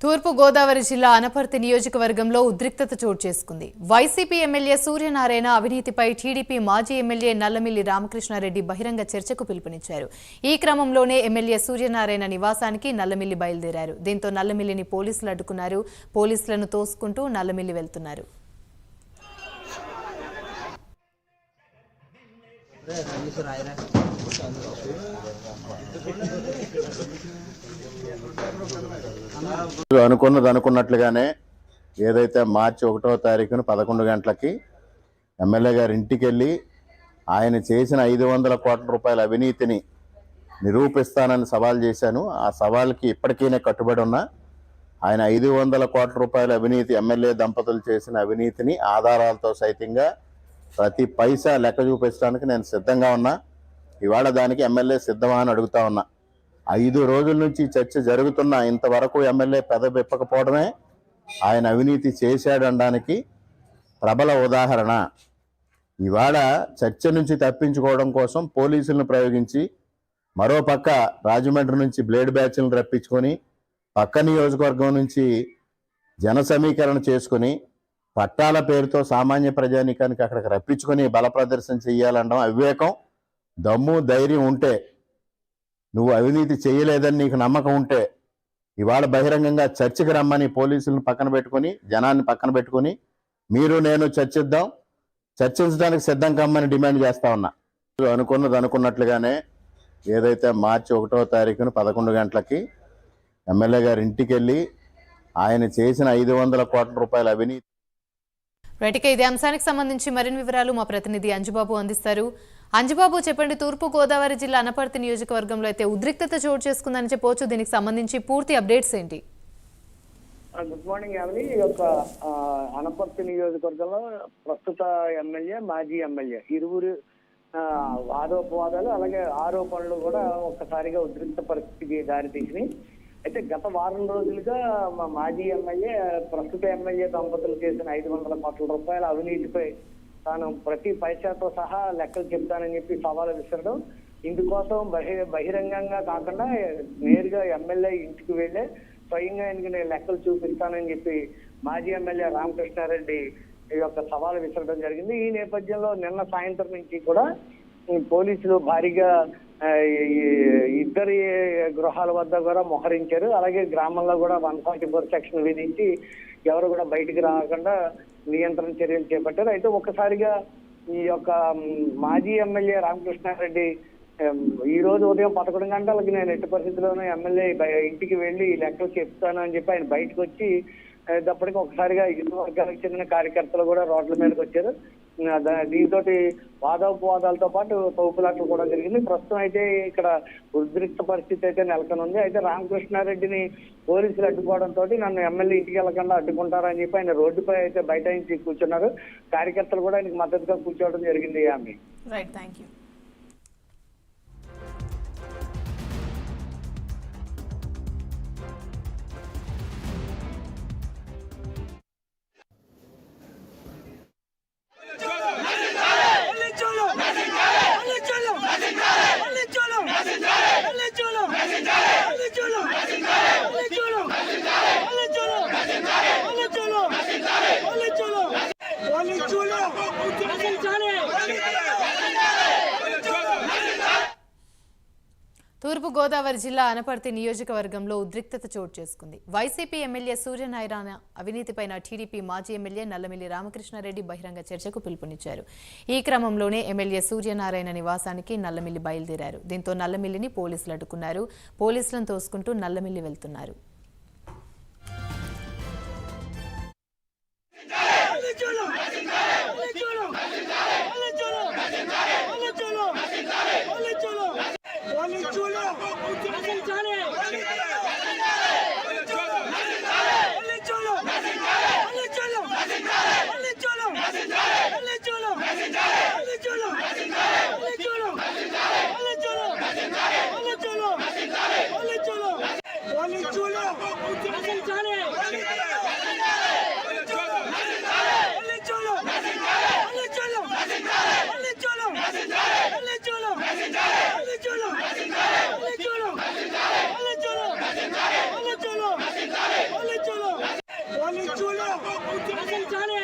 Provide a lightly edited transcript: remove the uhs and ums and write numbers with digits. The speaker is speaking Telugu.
తూర్పు గోదావరి జిల్లా అనపర్తి నియోజకవర్గంలో ఉద్రిక్తత చోటు చేసుకుంది. వైసీపీ ఎమ్మెల్యే సూర్యనారాయణ అవినీతిపై టీడీపీ మాజీ ఎమ్మెల్యే నల్లమిల్లి రామకృష్ణారెడ్డి బహిరంగ చర్చకు పిలుపునిచ్చారు. ఈ క్రమంలోనే ఎమ్మెల్యే సూర్యనారాయణ నివాసానికి నల్లమిల్లి బయలుదేరారు. దీంతో నల్లమిల్లిని పోలీసులు అడ్డుకున్నారు. పోలీసులను తోసుకుంటూ నల్లమిల్లి వెళ్తున్నారు. అనుకున్నట్లుగానే ఏదైతే మార్చి 1వ తారీఖున 11 గంటలకి ఎమ్మెల్యే గారి ఇంటికి వెళ్ళి ఆయన చేసిన 500 కోట్ల రూపాయల అవినీతిని నిరూపిస్తానని సవాల్ చేశాను. ఆ సవాల్కి ఇప్పటికీనే కట్టుబడి ఉన్నా. ఆయన 500 కోట్ల రూపాయల అవినీతి, ఎమ్మెల్యే దంపతులు చేసిన అవినీతిని ఆధారాలతో సైతంగా ప్రతి పైసా లెక్క చూపించడానికి నేను సిద్ధంగా ఉన్నా. ఇవాళ దానికి ఎమ్మెల్యే సిద్ధమా అని అడుగుతా ఉన్నా. 5 రోజుల నుంచి చర్చ జరుగుతున్నా ఇంతవరకు ఎమ్మెల్యే పెదవిప్పకపోవడమే ఆయన అవినీతి చేశాడనడానికి ప్రబల ఉదాహరణ. ఇవాళ చర్చ నుంచి తప్పించుకోవడం కోసం పోలీసులను ప్రయోగించి, మరోపక్క రాజమండ్రి నుంచి బ్లేడ్ బ్యాచ్లను రప్పించుకొని, పక్క నియోజకవర్గం నుంచి జన సమీకరణ చేసుకుని, పట్టాల పేరుతో సామాన్య ప్రజానీకానికి అక్కడికి రప్పించుకొని బల ప్రదర్శన చెయ్యాలనడం అవివేకం. దమ్ము ధైర్యం ఉంటే, నువ్వు అవినీతి చేయలేదని నీకు నమ్మకం ఉంటే ఇవాళ బహిరంగంగా చర్చకి రమ్మని పోలీసులను పక్కన పెట్టుకొని, జనాన్ని పక్కన పెట్టుకొని మీరు నేను చర్చిద్దాం, చర్చించడానికి సిద్ధం కమ్మని డిమాండ్ చేస్తా ఉన్నా. అనుకున్నట్లుగానే ఏదైతే మార్చి 1వ తారీఖున 11 గంటలకి ఎమ్మెల్యే గారి ఇంటికి వెళ్ళి ఆయన చేసిన 500 కోట్ల రూపాయల అవినీతి. ఇదే అంశానికి సంబంధించి మరిన్ని వివరాలు మా ప్రతినిధి అంజుబాబు అందిస్తారు. అంజుబాబు, చెప్పండి. తూర్పు గోదావరి జిల్లా అనపర్తి నియోజకవర్గంలో అయితే ఉద్రిక్తత చోటు చేసుకుందని చెప్పవచ్చు. దీనికి సంబంధించి పూర్తి అప్డేట్స్ ఏంటి? Good morning Yamini. ఈ యొక్క అనపర్తి నియోజకవర్గంలో ప్రస్తుత ఎమ్మెల్యే, మాజీ ఎమ్మెల్యే ఇరువురు ఆరోపవాదాలు అలాగే ఆరోపణలు కూడా ఒక్కసారిగా ఉద్రిక్త పరిస్థితికి దారితీసినాయి. అయితే గత వారం రోజులుగా మా మాజీ ఎమ్మెల్యే, ప్రస్తుత ఎమ్మెల్యే దంపతులు చేసిన 500 కోట్ల రూపాయల అవినీతిపై తాను ప్రతి పైసాతో సహా లెక్కలు చెప్తానని చెప్పి సవాలు విసరడం, ఇందుకోసం బహిరంగంగా కాకుండా నేరుగా ఎమ్మెల్యే ఇంటికి వెళ్ళే స్వయంగా ఆయనకి నేను లెక్కలు చూపిస్తానని చెప్పి మాజీ ఎమ్మెల్యే రామకృష్ణారెడ్డి ఈ యొక్క సవాలు విసరడం జరిగింది. ఈ నేపథ్యంలో నిన్న సాయంత్రం నుంచి కూడా పోలీసులు భారీగా ఇద్దరి గృహాల వద్ద కూడా మోహరించారు. అలాగే గ్రామంలో కూడా 144 సెక్షన్ విధించి ఎవరు కూడా బయటికి రాకుండా నియంత్రణ చర్యలు చేపట్టారు. అయితే ఒక్కసారిగా ఈ యొక్క మాజీ ఎమ్మెల్యే రామకృష్ణారెడ్డి ఈ రోజు ఉదయం 11 గంటలకి నేను ఎట్టి పరిస్థితుల్లోనూ ఎమ్మెల్యే ఇంటికి వెళ్ళి లెక్కలు చెప్తాను అని చెప్పి ఆయన బయటకు వచ్చి అప్పటికి ఒకసారిగా ఇరు వర్గాలకు చెందిన కార్యకర్తలు కూడా రోడ్ల మీదకి వచ్చారు. దీంతో వాదోపవాదాలతో పాటు తోపులాట్లు కూడా జరిగింది. ప్రస్తుతం అయితే ఇక్కడ ఉద్రిక్త పరిస్థితి అయితే నెలకొనుంది. అయితే రామకృష్ణారెడ్డిని పోలీసులు అడ్డుకోవడంతో నన్ను ఎమ్మెల్యే ఇంటికి వెళ్లకుండా అడ్డుకుంటారని చెప్పి ఆయన రోడ్డుపై అయితే బయట కూర్చున్నారు. కార్యకర్తలు కూడా ఆయనకు మద్దతుగా కూర్చోవడం జరిగింది. ఆమె రైట్, థ్యాంక్ యూ. తూర్పు గోదావరి జిల్లా అనపర్తి నియోజకవర్గంలో ఉద్రిక్తత చోటు చేసుకుంది. వైసీపీ ఎమ్మెల్యే సూర్యనారాయణ అవినీతిపైన టీడీపీ మాజీ ఎమ్మెల్యే నల్లమిల్లి రామకృష్ణారెడ్డి బహిరంగ చర్చకు పిలుపునిచ్చారు. ఈ క్రమంలోనే ఎమ్మెల్యే సూర్యనారాయణ నివాసానికి నల్లమిల్లి బయలుదేరారు. దీంతో నల్లమిల్లిని పోలీసులు అడ్డుకున్నారు. పోలీసులను తోసుకుంటూ నల్లమిల్లి వెళ్తున్నారు. తొలగించాలి